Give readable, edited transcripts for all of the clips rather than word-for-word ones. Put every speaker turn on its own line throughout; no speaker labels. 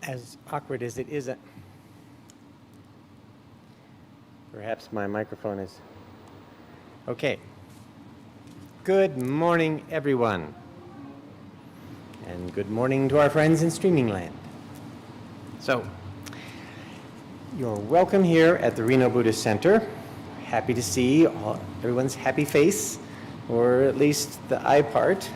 As awkward as it isn't, perhaps my microphone is okay. Good morning, everyone. And good morning to our friends in streaming land. So, you're welcome here at the Reno Buddhist Center. Happy to see everyone's happy face, or at least the eye part.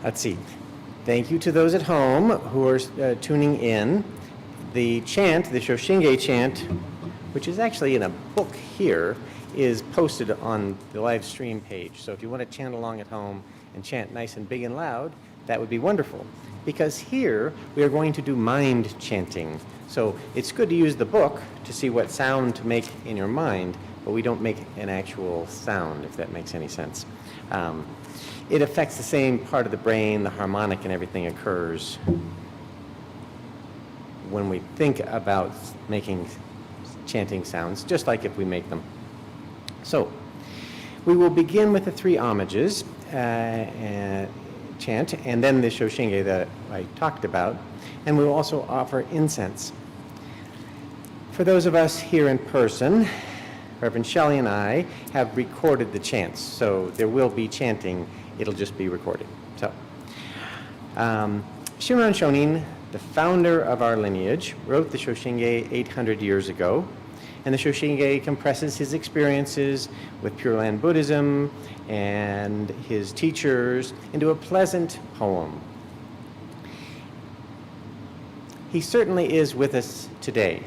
Let's see. Thank you to those at home who are tuning in. The chant, the Shoshinge chant, which is actually in a book here, is posted on the live stream page. So if you want to chant along at home and chant nice and big and loud, that would be wonderful. Because here we are going to do mind chanting. So it's good to use the book to see what sound to make in your mind, but we don't make an actual sound, if that makes any sense. It affects the same part of the brain, the harmonic and everything occurs when we think about making chanting sounds, just like if we make them. So, we will begin with the three homages chant, and then the Shoshinge that I talked about, and we will also offer incense. For those of us here in person, Reverend Shelley and I have recorded the chants, so there will be chanting. It'll just be recorded. So, Shinran Shonin, the founder of our lineage, wrote the Shoshinge 800 years ago, and the Shoshinge compresses his experiences with Pure Land Buddhism and his teachers into a pleasant poem. He certainly is with us today,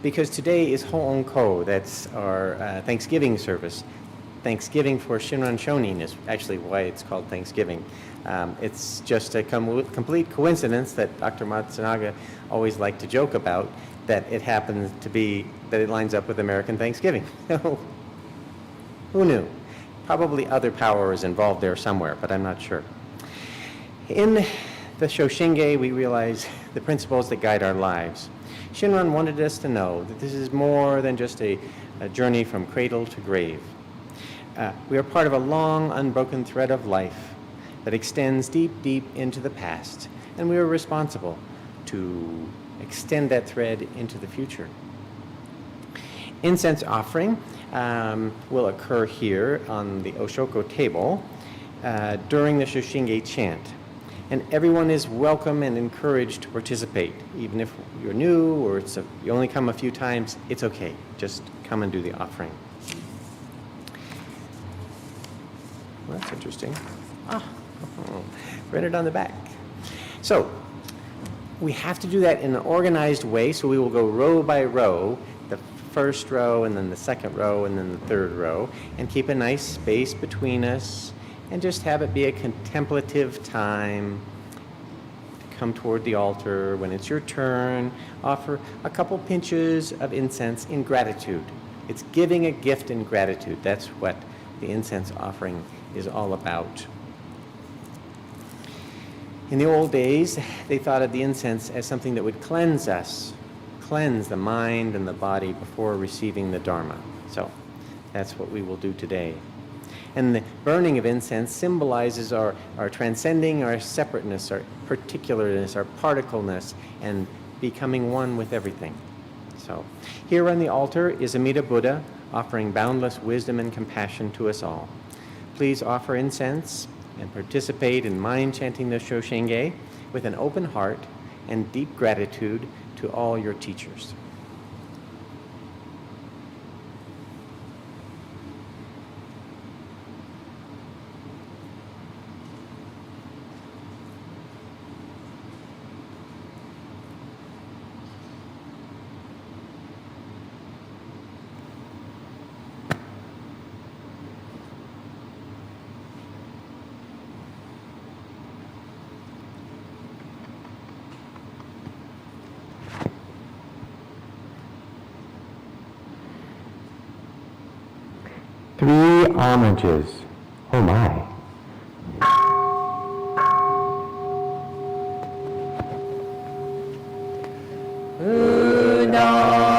because today is Ho'on-ko, that's our Thanksgiving service. Thanksgiving for Shinran Shonin is actually why it's called Thanksgiving. It's just a complete coincidence that Dr. Matsunaga always liked to joke about, that it happens to be that it lines up with American Thanksgiving. Who knew? Probably other power is involved there somewhere, but I'm not sure. In the Shoshinge, we realize the principles that guide our lives. Shinran wanted us to know that this is more than just a journey from cradle to grave. We are part of a long, unbroken thread of life that extends deep, deep into the past, and we are responsible to extend that thread into the future. Incense offering will occur here on the Oshoko table during the Shoshinge chant, and everyone is welcome and encouraged to participate. Even if you're new or you only come a few times, it's okay. Just come and do the offering. Well, that's interesting. Printed on the back. So, we have to do that in an organized way, so we will go row by row, the first row and then the second row and then the third row, and keep a nice space between us, and just have it be a contemplative time. Come toward the altar. When it's your turn, offer a couple pinches of incense in gratitude. It's giving a gift in gratitude. That's what the incense offering is all about. In the old days, they thought of the incense as something that would cleanse us, cleanse the mind and the body before receiving the Dharma. So that's what we will do today. And the burning of incense symbolizes our transcending our separateness, our particularness, our particleness, and becoming one with everything. So here on the altar is Amida Buddha offering boundless wisdom and compassion to us all. Please offer incense and participate in mind chanting the Shoshinge with an open heart and deep gratitude to all your teachers. Three homages. Oh my.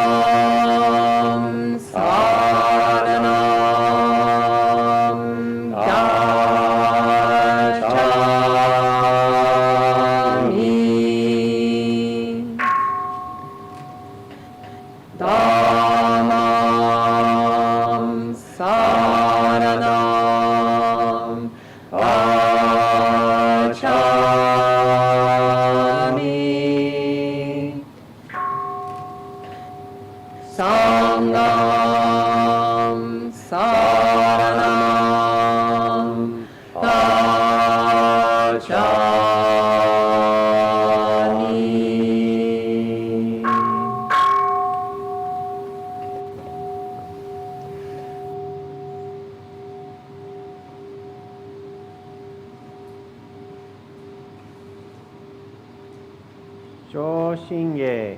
Udam Saranam Dhammam Saranam Gacchami Sangham Saranam Gacchami.
Shoshinge.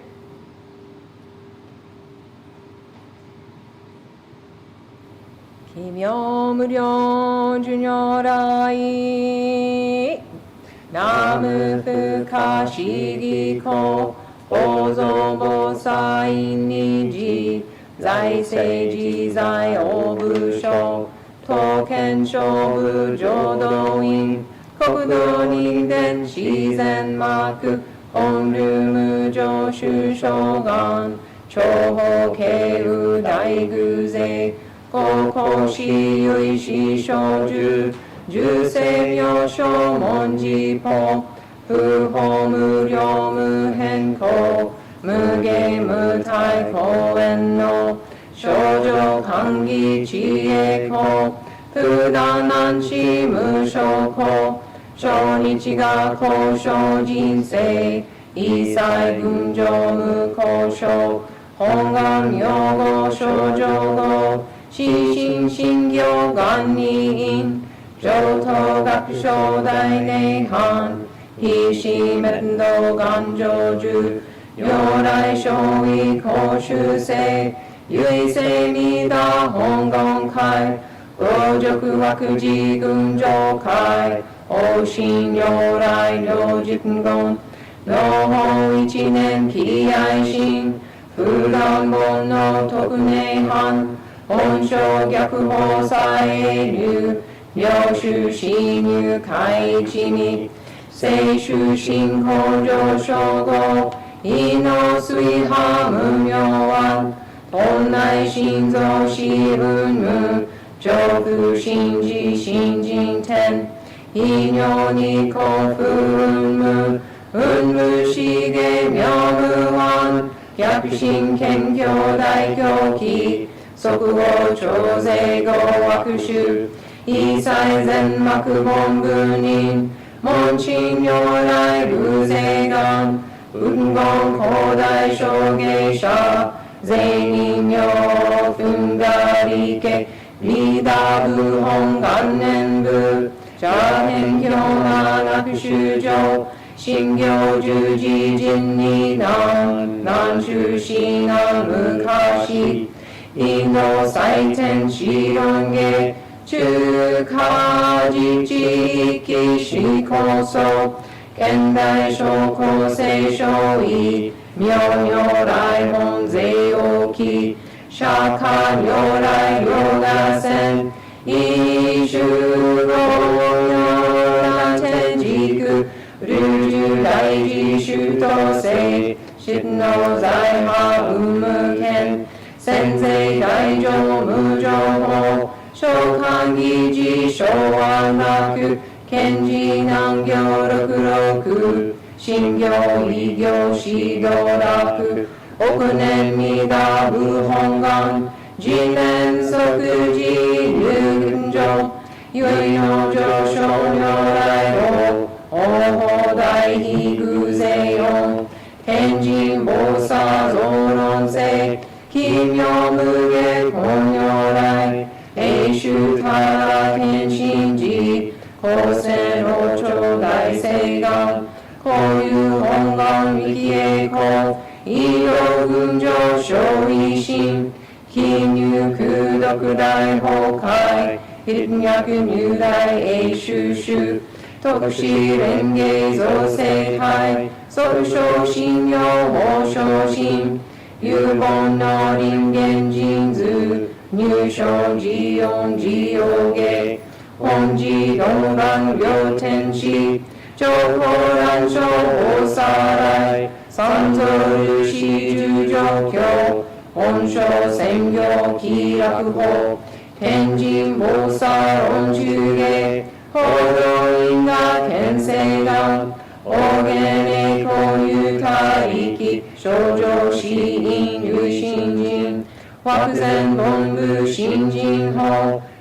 Kimyo Muryo Junyorai Namu Fukashi Giko Ozo Bosai Niji Zai Seiji Zai Obusho Token Shobu Jodoin Kokudo Ningen Shizen Maku Onru Mujo Shushogan Choho Keiru Daiguze Koko shi yui shi shoju, jusei myosho monji po, fuho muryo muhenko, muge mutai koen no, shoujo kangi chie ko, fudanan shi musho ko, shonichi ga kosho jinsei, isai gunjo mukosho, hongan yogo shoujo go, Shishin Shingyo Ganin, Joto Gakusho Dainehan, Hishi Mendo Ganjoju, Yorai Shoi Koshusei, Yuisei Mida Hongon Kai, Gojoku Wakuji Gunjo Kai, Oshin Yorai Yojipngon, Noho Ichinen Kiaishin, Fudangon no Tokunehan, Honsho Gyakuho Saenyu, Ryoshu Shinyu Kaichimi, Seishu Shinkojo Shogo, Ino Suiha Mumyowan, Tonnai Shinzo Shibunmu, Joku Shinji Shinjin Ten, Inyo Niko Furunmu, Unmu Shige Myomuwan, Gyakushin Kenkyo Daikyo Ki, Sokugo Chose Go Wakushu, Isai Zen Maku Bongunin, Monchin Yorai Ruzegan, Udengon Kodai Shogeisha, Zenin Yo Fungarike, Ridabu Hongan Nenbu, Jahen Kyonan Akushujo, Shingyo Juji Jinni Nan, Nanshu Shinan Mukashi, Ino Saiten Shironge, Chukaji Chiki Shikoso, Kendai Shoko Seishoi, Myo-nyorai Honze Oki, Shaka Nyorai Yogasen, Ishuro Nyorai Tenjiku, Ryuju Daiji Shutose, Shitno Zaiha Umuken, Sensei Daijo Mujo Ho, Shokangi Ji Showanaku, Kenji Nangyo Rokuroku, Shingyo Igyo Shidoraku, Okunen Mida Buhongan, Jinen Sokuji Ryukunjo, Yuino Josho Nyorai Ho, Oho Daihi Guzeyo, Kenjin Bosa Zoronse, Kimyo Muge Konyorai, Eishu Tara Kenshinji, Kosen Ocho Daiseigan, Koyu Hongan Rikie Ko, Iyo Gunjo Shoishin, Kinyu Kudoku Dai Hokai, Hitnyaku Nyudai Eishu Shu, Tokushi Renge Zo Sekai, Sosho Shinyo Ho Shoshin, Yubon no Ringen Jinzu, Nyusho Jion Jioge, Honji Dongan Ryotenshi, Jokoran Sho Osarai, Sanzo Yushi Jujokyo, 本書専業気楽法天神菩薩論中下法道因果見性願大元公有他力少女死因有心人惑前本部新人法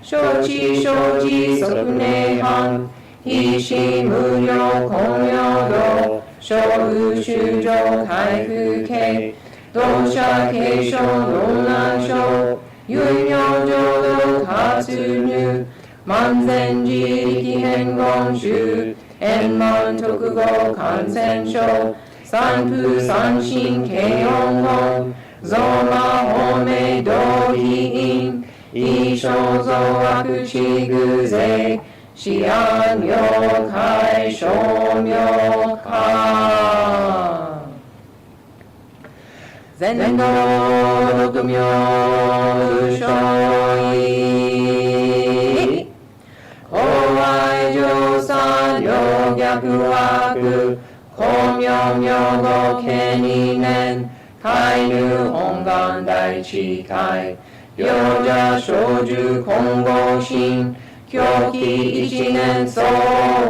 承知承知即涅槃一心無量根妙道小宇宙開復系同社継承論難書運用浄土活入万全自力変言集円満特語感染症三風三神慶音言増魔法明道義因一生増悪地偶税思案妖怪称妙化全道六妙所依法外上三両逆惑光明明語見二年開入本願大智慧両者小樹混合心狂気一年総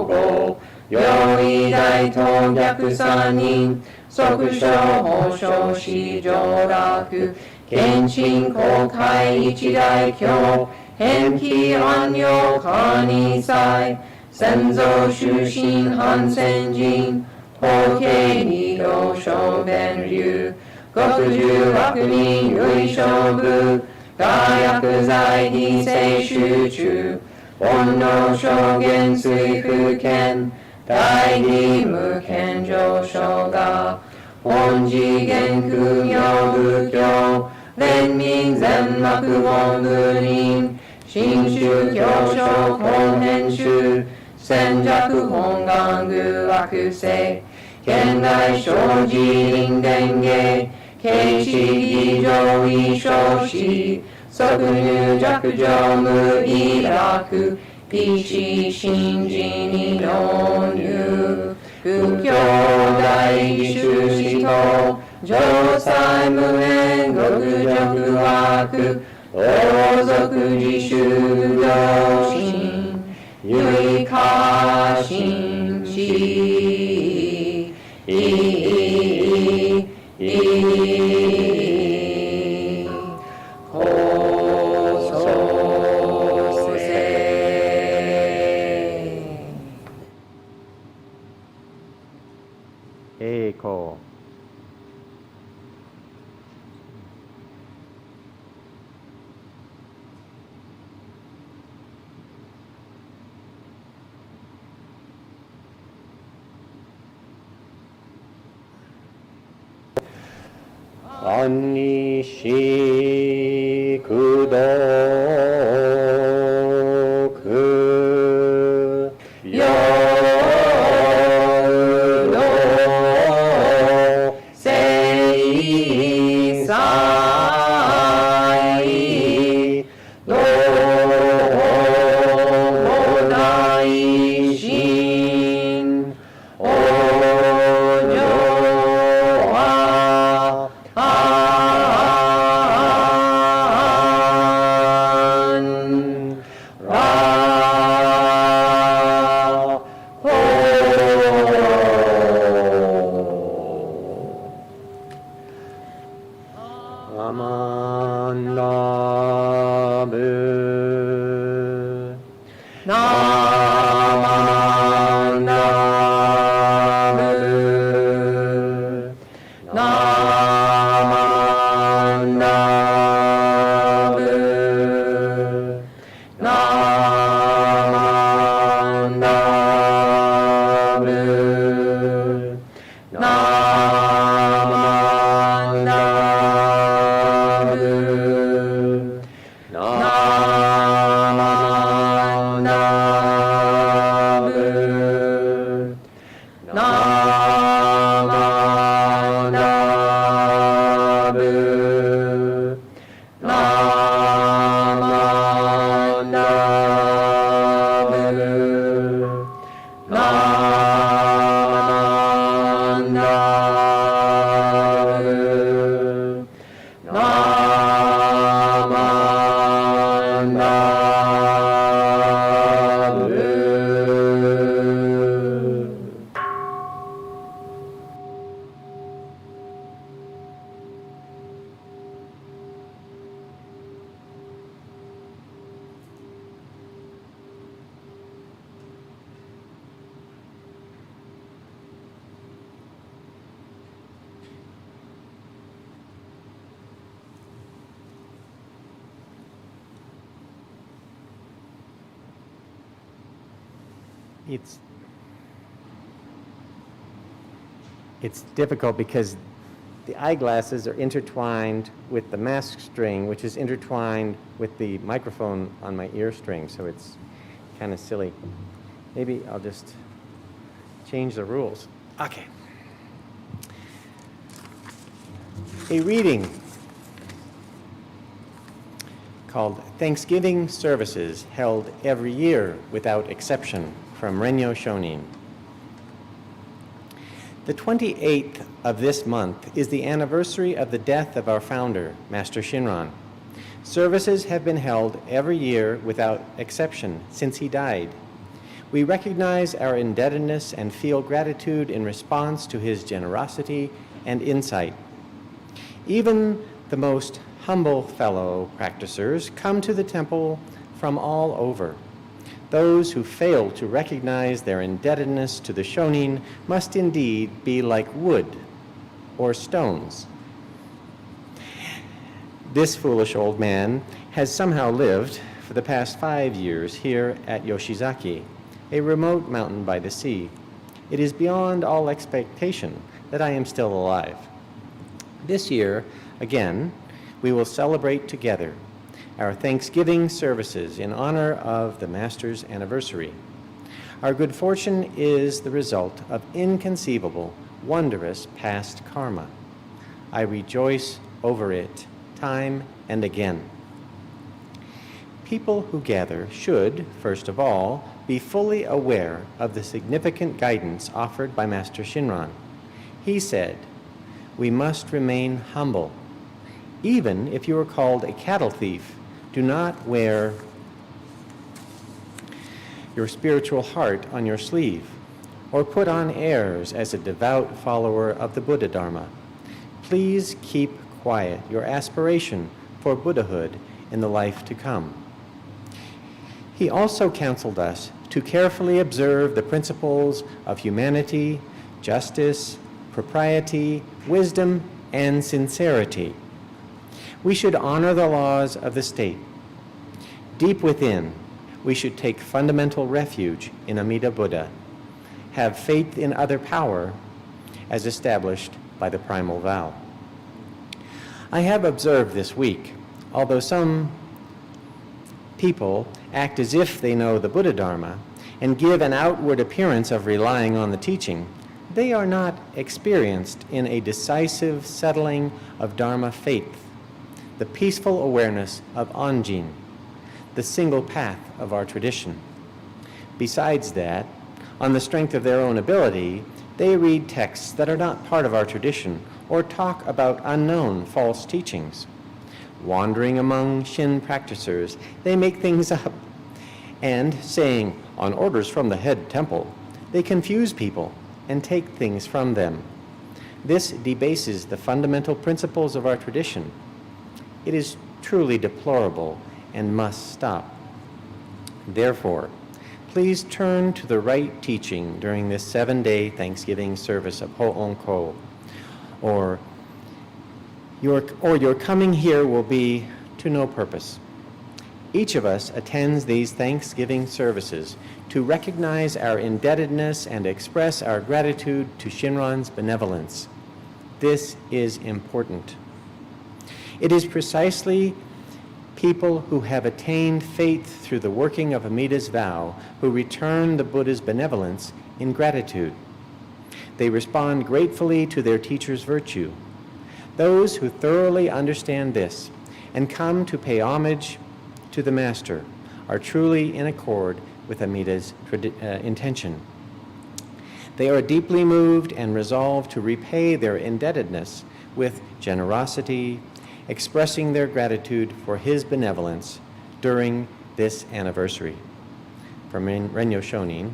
合両位大東逆三人即所法所至上楽見心公開一大教偏気安養可二祭先祖終身反戦人法慶二行小弁流極十悪人唯勝負大薬剤非正集中煩悩証言水不見大義無見上昇が本次元空妙仏教連民全幕本部人新宗教書本編集戦弱本願具惑星現代生寺林伝芸慶式儀上位小子即入弱上無意楽一時信心に納入仏教大義修士と上妻無縁極弱惑王族自修道心唯過信し
栄光安にしくどくよ
聖祭道大神往生は
アマンダブ
ナマンダブナマンダブナマンダブナマンダブナマンダ
it's difficult because the eyeglasses are intertwined with the mask string, which is intertwined with the microphone on my ear string, so it's kind of silly. Maybe I'll just change the rules. Okay. A reading called Thanksgiving Services Held Every Year Without Exception from Renyo Shonin. The 28th of this month is the anniversary of the death of our founder, Master Shinran. Services have been held every year without exception since he died. We recognize our indebtedness and feel gratitude in response to his generosity and insight. Even the most humble fellow practicers come to the temple from all over. Those who fail to recognize their indebtedness to the Shonin must indeed be like wood or stones. This foolish old man has somehow lived for the past 5 years here at Yoshizaki, a remote mountain by the sea. It is beyond all expectation that I am still alive. This year, again, we will celebrate together our Thanksgiving services in honor of the Master's anniversary. Our good fortune is the result of inconceivable, wondrous past karma. I rejoice over it time and again. People who gather should, first of all, be fully aware of the significant guidance offered by Master Shinran. He said, "We must remain humble. Even if you are called a cattle thief, do not wear your spiritual heart on your sleeve, or put on airs as a devout follower of the Buddha Dharma. Please keep quiet your aspiration for Buddhahood in the life to come." He also counseled us to carefully observe the principles of humanity, justice, propriety, wisdom, and sincerity. We should honor the laws of the state. Deep within, we should take fundamental refuge in Amida Buddha, have faith in other power as established by the primal vow. I have observed this week, although some people act as if they know the Buddha Dharma and give an outward appearance of relying on the teaching, they are not experienced in a decisive settling of Dharma faith, the peaceful awareness of Anjin, the single path of our tradition. Besides that, on the strength of their own ability, they read texts that are not part of our tradition or talk about unknown false teachings. Wandering among Shin practicers, they make things up. And saying, "on orders from the head temple," they confuse people and take things from them. This debases the fundamental principles of our tradition. It is truly deplorable and must stop. Therefore, please turn to the right teaching during this 7-day Thanksgiving service of Ho'on-ko, or your coming here will be to no purpose. Each of us attends these Thanksgiving services to recognize our indebtedness and express our gratitude to Shinran's benevolence. This is important. It is precisely people who have attained faith through the working of Amida's vow who return the Buddha's benevolence in gratitude. They respond gratefully to their teacher's virtue. Those who thoroughly understand this and come to pay homage to the Master are truly in accord with Amida's intention. They are deeply moved and resolved to repay their indebtedness with generosity, expressing their gratitude for his benevolence during this anniversary. From Renyo Shonin,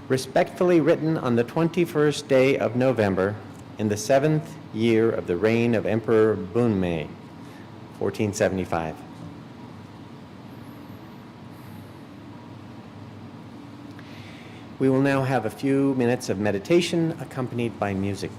respectfully written on the 21st day of November in the 7th year of the reign of Emperor Bunmei, 1475. We will now have a few minutes of meditation accompanied by music.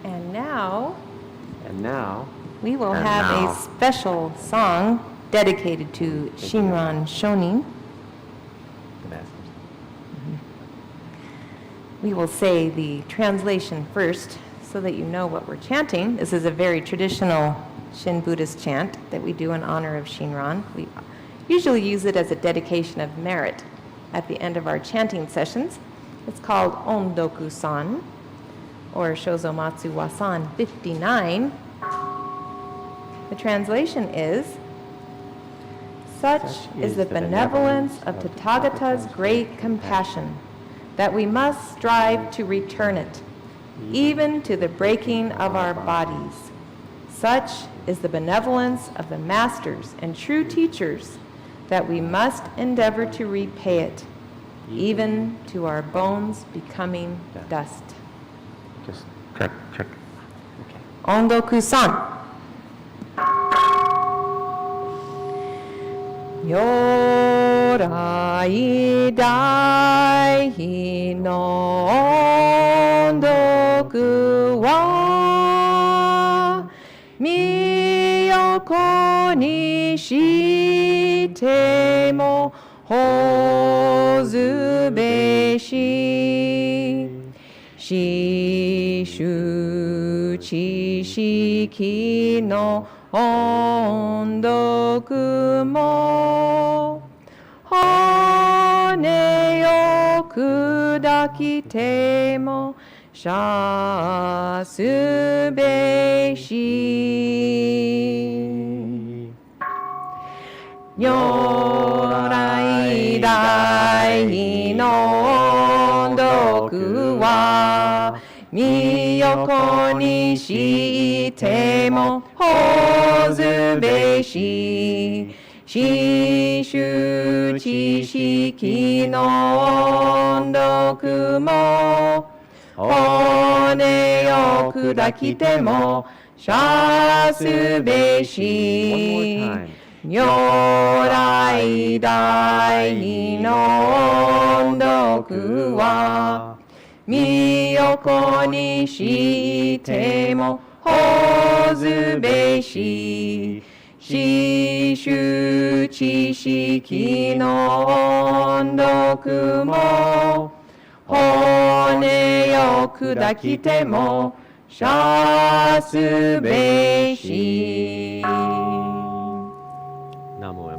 And now
And now,
we will
And
have
now.
a special song dedicated to Shinran Shonin.
the masters.
We will say the translation first so that you know what we're chanting. This is a very traditional Shin Buddhist chant that we do in honor of Shinran. We usually use it as a dedication of merit at the end of our chanting sessions. It's called Ondoku-san, or Shozomatsu Wasan 59. The translation is, such is the benevolence of Tathagata's great compassion, that we must strive to return it, even to the breaking of our bodies. Such is the benevolence of the masters and true teachers, that we must endeavor to repay it, even to our bones becoming dust.
Just check.
Okay.
Ondoku-san. 如来大悲の音読は身横にしてもほずべし四種知識の音読も骨を砕きてもしゃすべし如来大悲の音読は身横にしてもほずべし四種知識の音読も骨を砕きてもしゃすべし
One more time.
如来大悲の音読は身横にしてもほずべし四種知識の音読も骨を砕きてもしゃすべし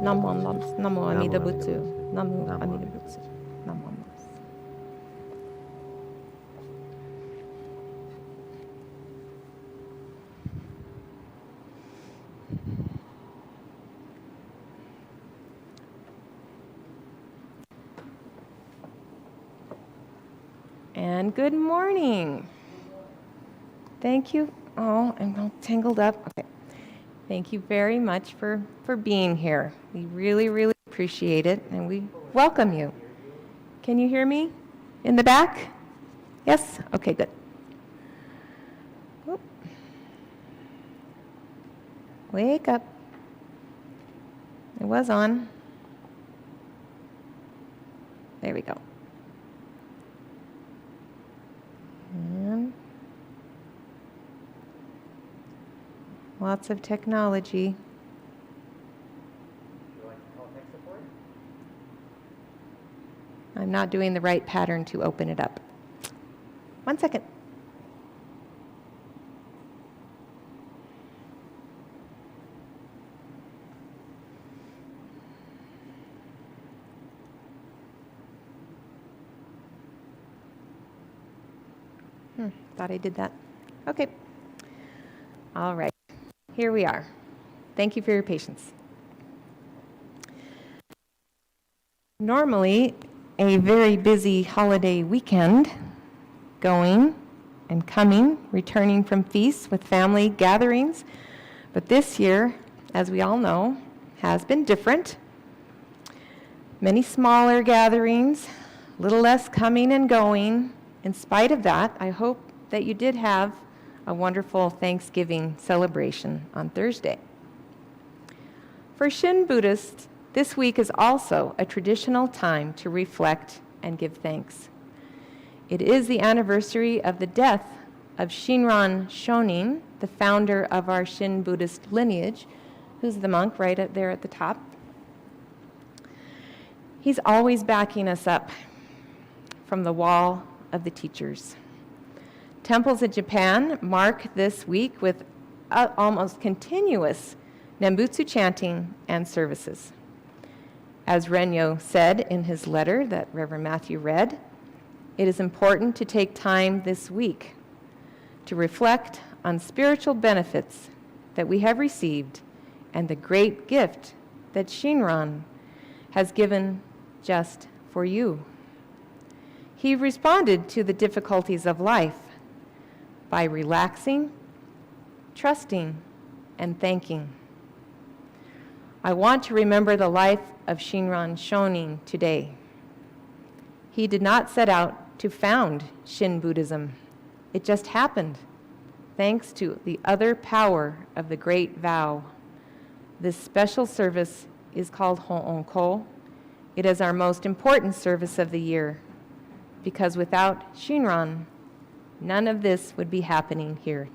Namo
Namo
Amida Butsu.
Namo Amida Butsu. Namo
Namo
Amida
Amida
Butsu. Namo Amida. And good morning. Thank you. Oh, I'm all tangled up. Okay. Thank you very much for being here. We really, really appreciate it, and we welcome you. Can you hear me in the back? Yes? Okay, good. Oop. Wake up. It was on. There we go. And lots of technology. I'm not doing the right pattern to open it up. 1 second. Thought I did that. Okay. All right. Here we are. Thank you for your patience. Normally, a very busy holiday weekend, going and coming, returning from feasts with family gatherings. But this year, as we all know, has been different. Many smaller gatherings, a little less coming and going. In spite of that, I hope that you did have a wonderful Thanksgiving celebration on Thursday. For Shin Buddhists, this week is also a traditional time to reflect and give thanks. It is the anniversary of the death of Shinran Shonin, the founder of our Shin Buddhist lineage, who's the monk right up there at the top. He's always backing us up from the wall of the teachers. Temples in Japan mark this week with almost continuous Nembutsu chanting and services. As Renyo said in his letter that Reverend Matthew read, it is important to take time this week to reflect on spiritual benefits that we have received and the great gift that Shinran has given just for you. He responded to the difficulties of life by relaxing, trusting, and thanking. I want to remember the life of Shinran Shonin today. He did not set out to found Shin Buddhism. It just happened, thanks to the other power of the great vow. This special service is called Ho'onko. It is our most important service of the year, because without Shinran, none of this would be happening here.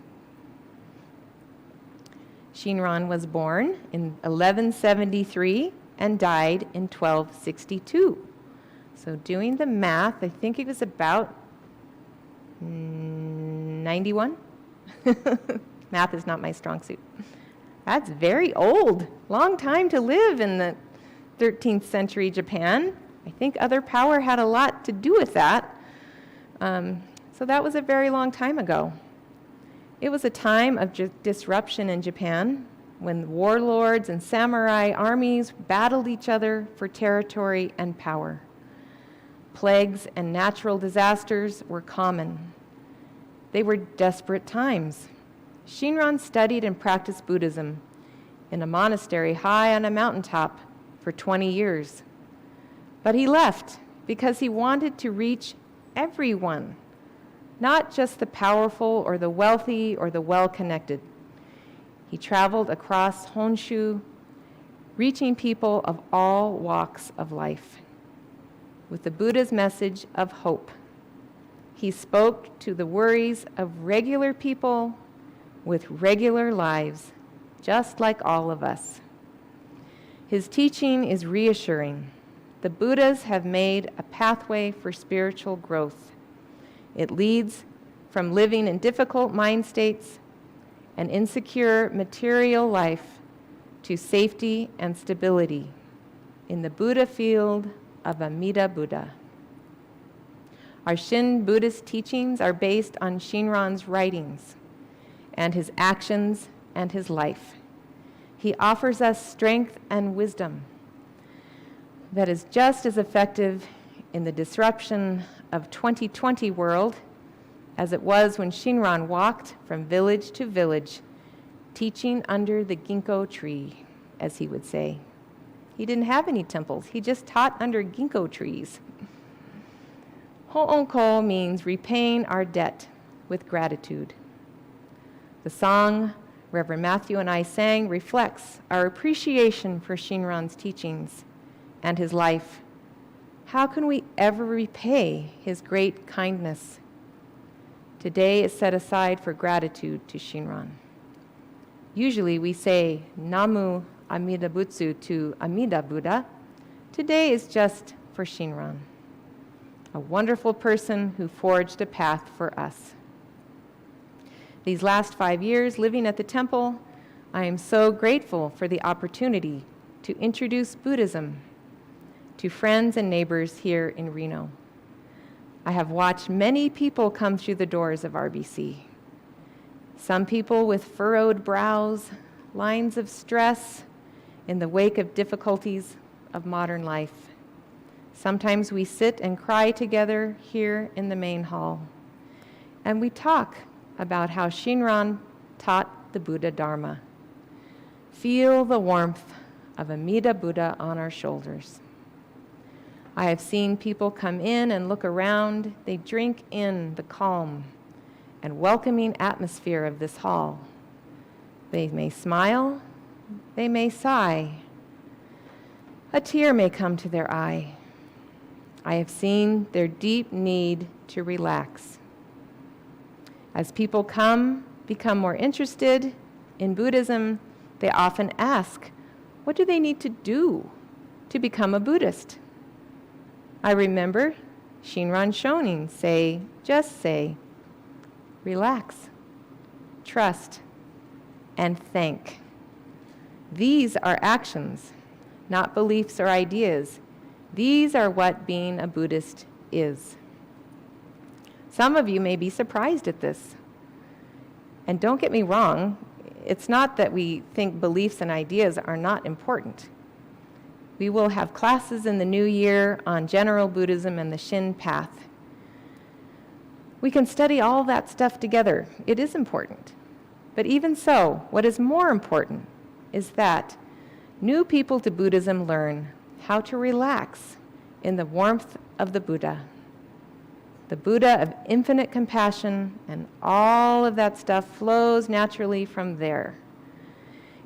Shinran was born in 1173 and died in 1262. So doing the math, I think he was about 91. Math is not my strong suit. That's very old, long time to live in the 13th century Japan. I think other power had a lot to do with that. So that was a very long time ago. It was a time of disruption in Japan when warlords and samurai armies battled each other for territory and power. Plagues and natural disasters were common. They were desperate times. Shinran studied and practiced Buddhism in a monastery high on a mountaintop for 20 years. But he left because he wanted to reach everyone, not just the powerful or the wealthy or the well-connected. He traveled across Honshu, reaching people of all walks of life with the Buddha's message of hope. He spoke to the worries of regular people with regular lives, just like all of us. His teaching is reassuring. The Buddhas have made a pathway for spiritual growth. It leads from living in difficult mind states and insecure material life to safety and stability in the Buddha field of Amida Buddha. Our Shin Buddhist teachings are based on Shinran's writings and his actions and his life. He offers us strength and wisdom that is just as effective in the disruption of 2020 world as it was when Shinran walked from village to village, teaching under the ginkgo tree, as he would say. He didn't have any temples. He just taught under ginkgo trees. Ho'onko means repaying our debt with gratitude. The song Reverend Matthew and I sang reflects our appreciation for Shinran's teachings and his life. How can we ever repay his great kindness? Today is set aside for gratitude to Shinran. Usually we say Namu Amida Butsu to Amida Buddha. Today is just for Shinran, a wonderful person who forged a path for us. These last 5 years living at the temple, I am so grateful for the opportunity to introduce Buddhism to friends and neighbors here in Reno. I have watched many people come through the doors of RBC. Some people with furrowed brows, lines of stress in the wake of difficulties of modern life. Sometimes we sit and cry together here in the main hall, and we talk about how Shinran taught the Buddha Dharma. Feel the warmth of Amida Buddha on our shoulders. I have seen people come in and look around. They drink in the calm and welcoming atmosphere of this hall. They may smile, they may sigh. A tear may come to their eye. I have seen their deep need to relax. As people become more interested in Buddhism, they often ask, what do they need to do to become a Buddhist? I remember Shinran Shonin just say, relax, trust, and thank. These are actions, not beliefs or ideas. These are what being a Buddhist is. Some of you may be surprised at this. And don't get me wrong, it's not that we think beliefs and ideas are not important. We will have classes in the new year on general Buddhism and the Shin path. We can study all that stuff together. It is important. But even so, what is more important is that new people to Buddhism learn how to relax in the warmth of the Buddha of infinite compassion, and all of that stuff flows naturally from there.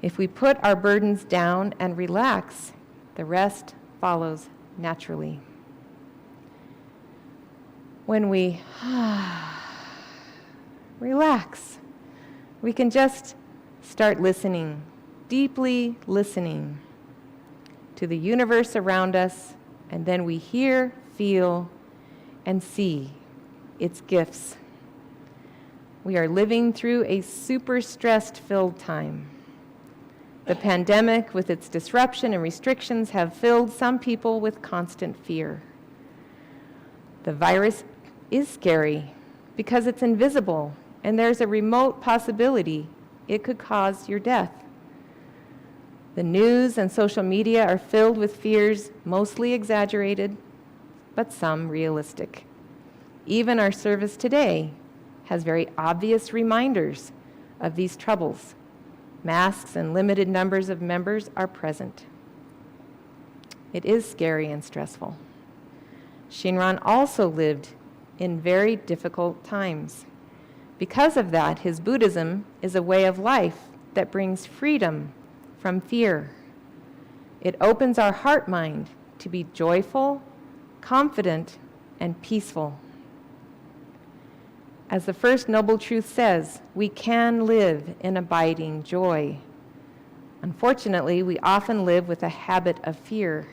If we put our burdens down and relax, the rest follows naturally. When we relax, we can just start listening, deeply listening to the universe around us, and then we hear, feel, and see its gifts. We are living through a super stress-filled time. The pandemic, with its disruption and restrictions, have filled some people with constant fear. The virus is scary because it's invisible, and there's a remote possibility it could cause your death. The news and social media are filled with fears, mostly exaggerated, but some realistic. Even our service today has very obvious reminders of these troubles. Masks and limited numbers of members are present. It is scary and stressful. Shinran also lived in very difficult times. Because of that, his Buddhism is a way of life that brings freedom from fear. It opens our heart-mind to be joyful, confident, and peaceful. As the First Noble Truth says, we can live in abiding joy. Unfortunately, we often live with a habit of fear.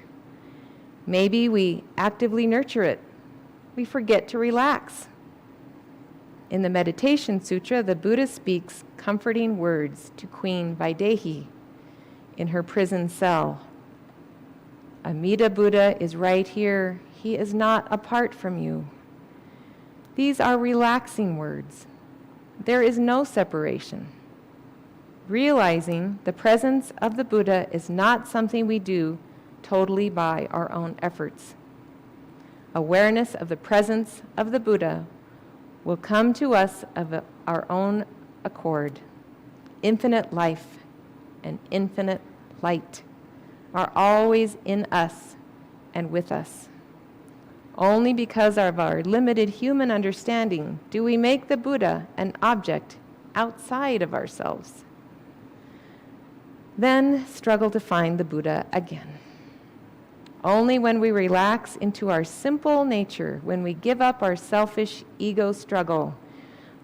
Maybe we actively nurture it. We forget to relax. In the Meditation Sutra, the Buddha speaks comforting words to Queen Vaidehi in her prison cell. Amida Buddha is right here. He is not apart from you. These are relaxing words. There is no separation. Realizing the presence of the Buddha is not something we do totally by our own efforts. Awareness of the presence of the Buddha will come to us of our own accord. Infinite life and infinite light are always in us and with us. Only because of our limited human understanding do we make the Buddha an object outside of ourselves. Then struggle to find the Buddha again. Only when we relax into our simple nature, when we give up our selfish ego struggle,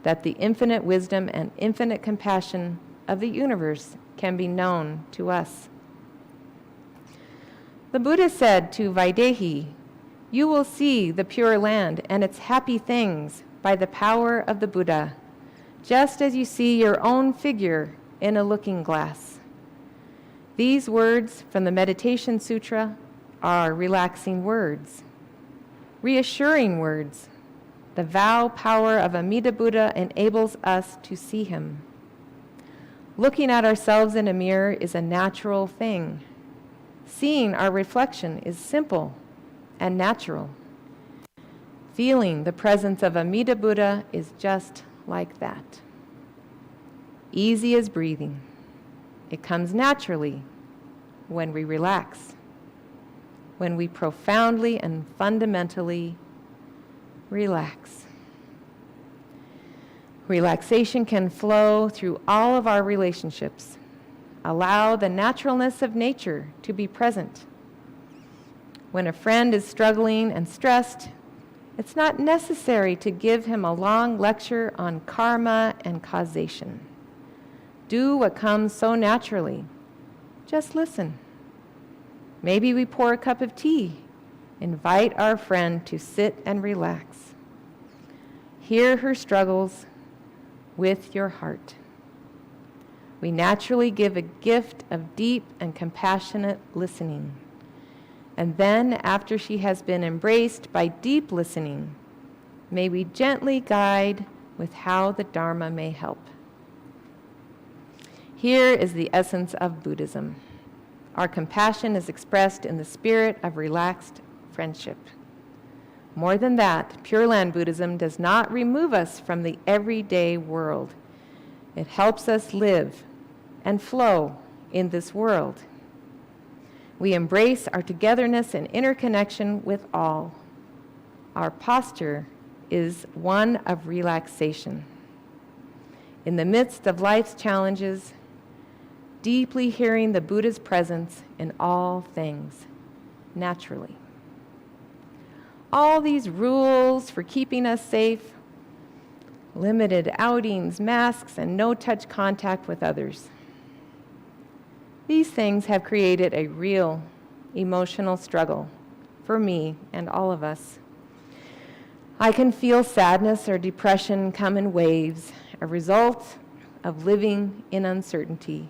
that the infinite wisdom and infinite compassion of the universe can be known to us. The Buddha said to Vaidehi, "You will see the Pure Land and its happy things by the power of the Buddha, just as you see your own figure in a looking glass." These words from the Meditation Sutra are relaxing words, reassuring words. The vow power of Amida Buddha enables us to see him. Looking at ourselves in a mirror is a natural thing. Seeing our reflection is simple and natural. Feeling the presence of Amida Buddha is just like that. Easy as breathing. It comes naturally when we relax, when we profoundly and fundamentally relax. Relaxation can flow through all of our relationships. Allow the naturalness of nature to be present. When a friend is struggling and stressed, It's not necessary to give him a long lecture on karma and causation. Do what comes so naturally. Just listen. Maybe we pour a cup of tea. Invite our friend to sit and relax. Hear her struggles with your heart. We naturally give a gift of deep and compassionate listening. And then, after she has been embraced by deep listening, may we gently guide with how the Dharma may help. Here is the essence of Buddhism. Our compassion is expressed in the spirit of relaxed friendship. More than that, Pure Land Buddhism does not remove us from the everyday world. It helps us live and flow in this world. We embrace our togetherness and interconnection with all. Our posture is one of relaxation. In the midst of life's challenges, deeply hearing the Buddha's presence in all things, naturally. All these rules for keeping us safe, limited outings, masks, and no-touch contact with others. These things have created a real emotional struggle for me and all of us. I can feel sadness or depression come in waves, a result of living in uncertainty,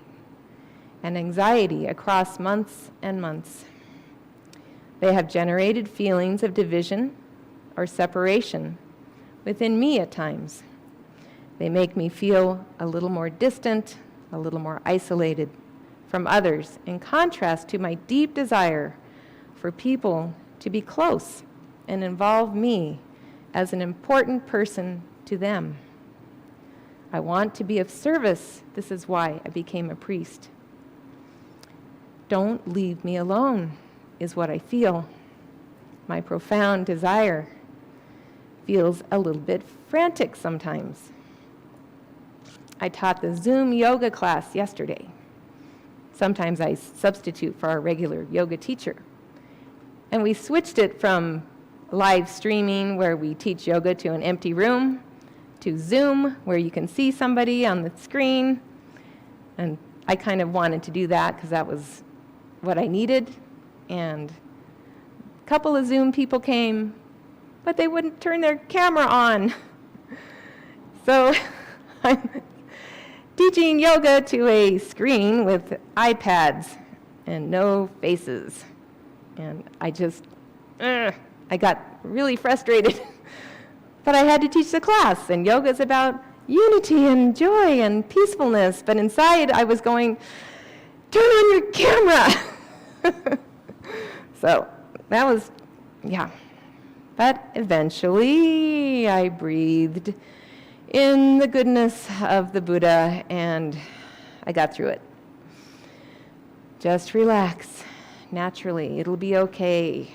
and anxiety across months and months. They have generated feelings of division or separation within me at times. They make me feel a little more distant, a little more isolated from others, in contrast to my deep desire for people to be close and involve me as an important person to them. I want to be of service. This is why I became a priest. Don't leave me alone, is what I feel. My profound desire feels a little bit frantic sometimes. I taught the Zoom yoga class yesterday. Sometimes I substitute for our regular yoga teacher. And we switched it from live streaming, where we teach yoga to an empty room, to Zoom, where you can see somebody on the screen. And I kind of wanted to do that because that was what I needed. And a couple of Zoom people came, but they wouldn't turn their camera on. So I'm teaching yoga to a screen with iPads and no faces. And I got really frustrated. But I had to teach the class, and yoga is about unity and joy and peacefulness. But inside I was going, turn on your camera. So that was, yeah. But eventually I breathed in the goodness of the Buddha, and I got through it. Just relax. Naturally, it'll be okay.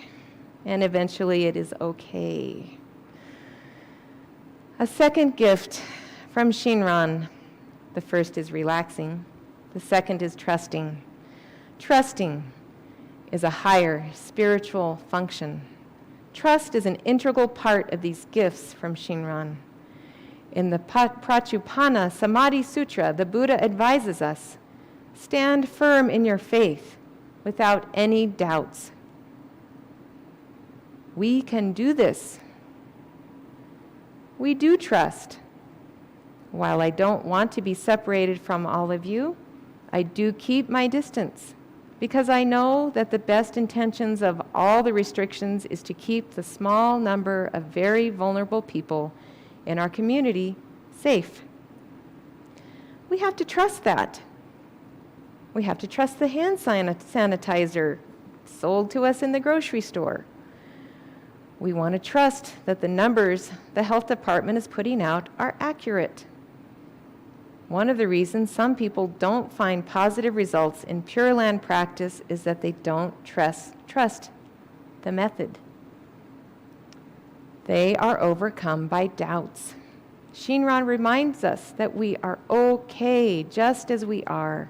And eventually it is okay. A second gift from Shinran. The first is relaxing. The second is trusting. Trusting is a higher spiritual function. Trust is an integral part of these gifts from Shinran. In the Prachupana Samadhi Sutra, the Buddha advises us, stand firm in your faith without any doubts. We can do this. We do trust. While I don't want to be separated from all of you, I do keep my distance because I know that the best intentions of all the restrictions is to keep the small number of very vulnerable people in our community safe. We have to trust that. We have to trust the hand sanitizer sold to us in the grocery store. We want to trust that the numbers the health department is putting out are accurate. One of the reasons some people don't find positive results in Pure Land practice is that they don't trust the method. They are overcome by doubts. Shinran reminds us that we are okay just as we are.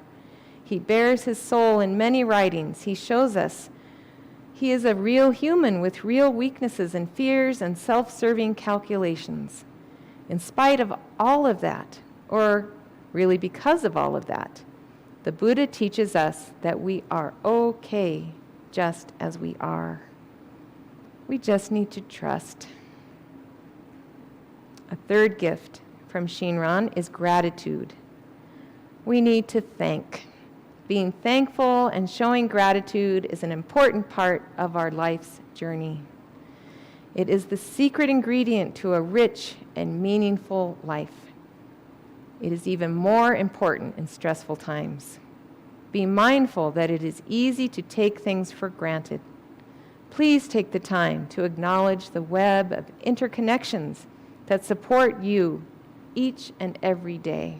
He bears his soul in many writings. He shows us He is a real human with real weaknesses and fears and self-serving calculations. In spite of all of that, or really because of all of that, the Buddha teaches us that we are okay just as we are. We just need to trust. A third gift from Shinran is gratitude. We need to thank. Being thankful and showing gratitude is an important part of our life's journey. It is the secret ingredient to a rich and meaningful life. It is even more important in stressful times. Be mindful that it is easy to take things for granted. Please take the time to acknowledge the web of interconnections that support you each and every day.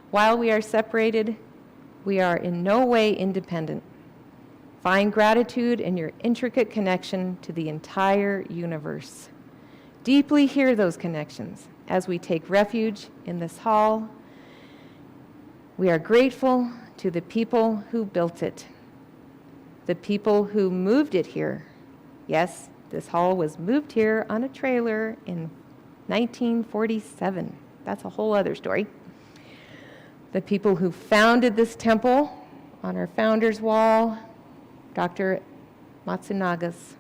While we are separated, we are in no way independent. Find gratitude in your intricate connection to the entire universe. Deeply hear those connections as we take refuge in this hall. We are grateful to the people who built it, the people who moved it here. Yes, this hall was moved here on a trailer in 1947. That's a whole other story. The people who founded this temple on our founder's wall, Dr. Matsunaga's.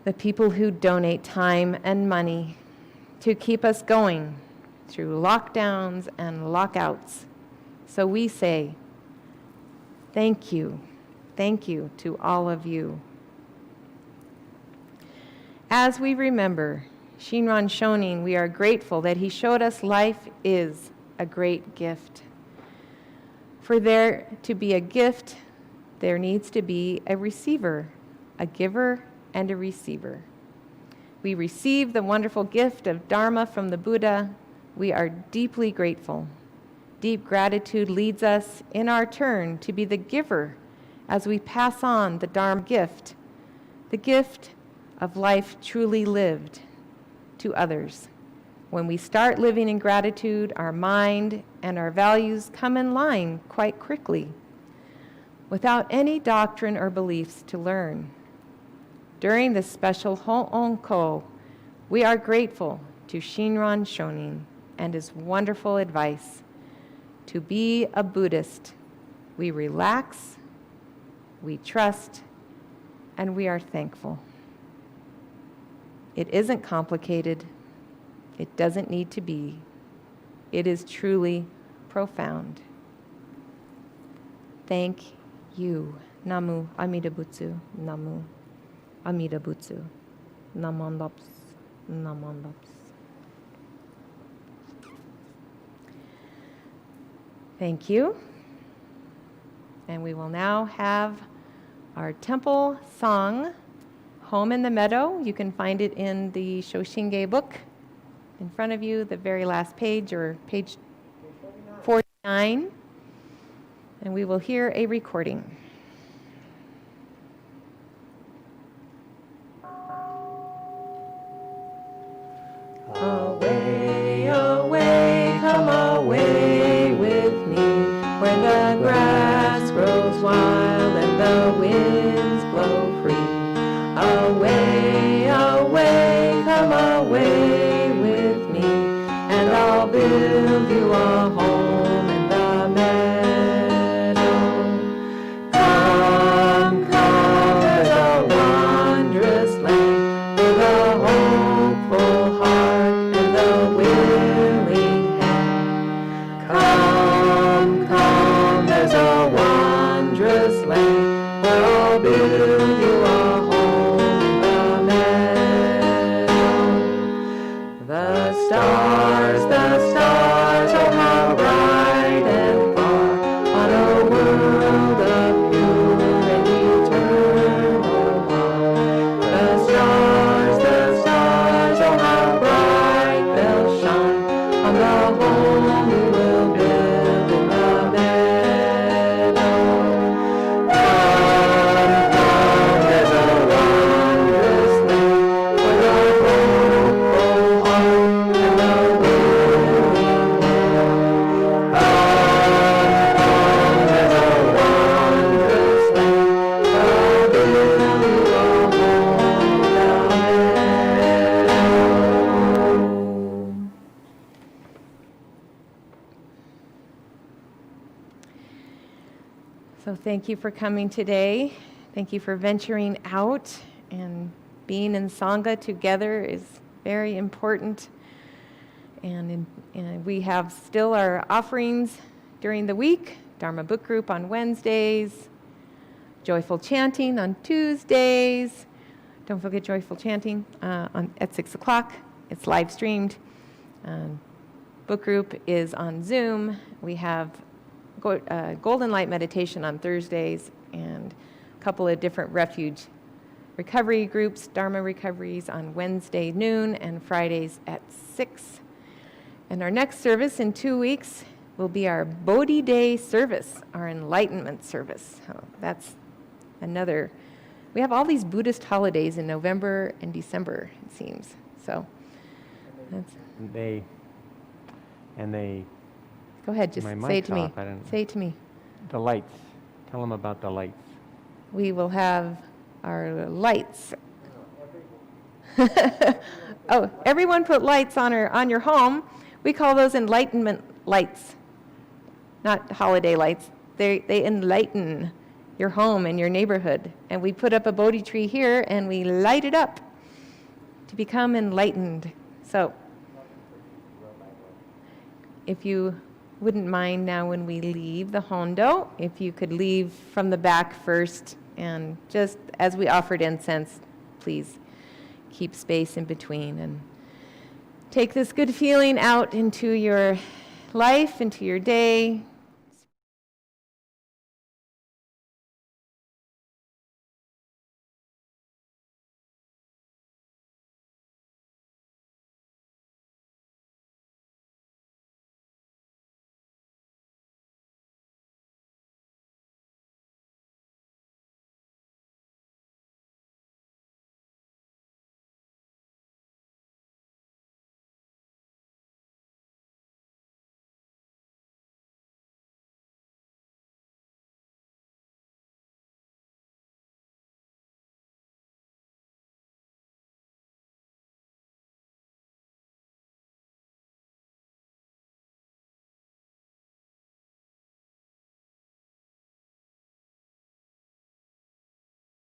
The people who donate time and money to keep us going through lockdowns and lockouts. So we say, thank you to all of you. As we remember Shinran Shonin, we are grateful that he showed us life is a great gift. For there to be a gift, there needs to be a receiver, a giver and a receiver. We receive the wonderful gift of Dharma from the Buddha. We are deeply grateful. Deep gratitude leads us in our turn to be the giver as we pass on the Dharma gift, the gift of life truly lived, to others. When we start living in gratitude, our mind and our values come in line quite quickly, without any doctrine or beliefs to learn. During this special Ho'on-ko, we are grateful to Shinran Shonin and his wonderful advice. To be a Buddhist, we relax, we trust, and we are thankful. It isn't complicated. It doesn't need to be. It is truly profound. Thank you. Namu Amida Butsu. Namu Amida Butsu. Namondops. Namondops. Thank you. And we will now have our temple song, Home in the Meadow. You can find it in the Shoshinge book in front of you, the very last page, or page 49. And we will hear a recording. Away, away, come away with me, where the grass grows wild and the winds blow free. Away, away, come away with me, and I'll build you a home in the meadow. Come, come, there's a wondrous land for the hopeful heart and the willing hand. Come, come, there's a wondrous land where I'll build you a home in the meadow. The stars, oh how bright and far, on a world of pure and eternal love. The stars, oh how bright they'll shine, on the home we will build in the meadow. Come, come, So thank you for coming today. Thank you for venturing out, and being in Sangha together is very important. And we have still our offerings during the week, Dharma Book Group on Wednesdays, Joyful Chanting on Tuesdays. Don't forget Joyful Chanting at 6 o'clock. It's live streamed. Book Group is on Zoom. We have Golden Light Meditation on Thursdays, and a couple of different refuge recovery groups, Dharma recoveries on Wednesday noon and Fridays at 6. And our next service in 2 weeks will be our Bodhi Day service, our enlightenment service. So that's another. We have all these Buddhist holidays in November and December, it seems. So that's.
They
Go ahead, just
My
say it
mic's
to me.
off, I don't-
Say it to me.
the lights. Tell them about the lights.
We will have our lights. Oh, everyone put lights on your home. We call those enlightenment lights, not holiday lights. They enlighten your home and your neighborhood. And we put up a Bodhi tree here, and we light it up to become enlightened. So if you wouldn't mind now, when we leave the Hondo, if you could leave from the back first, and just as we offered incense, please keep space in between and take this good feeling out into your life, into your day.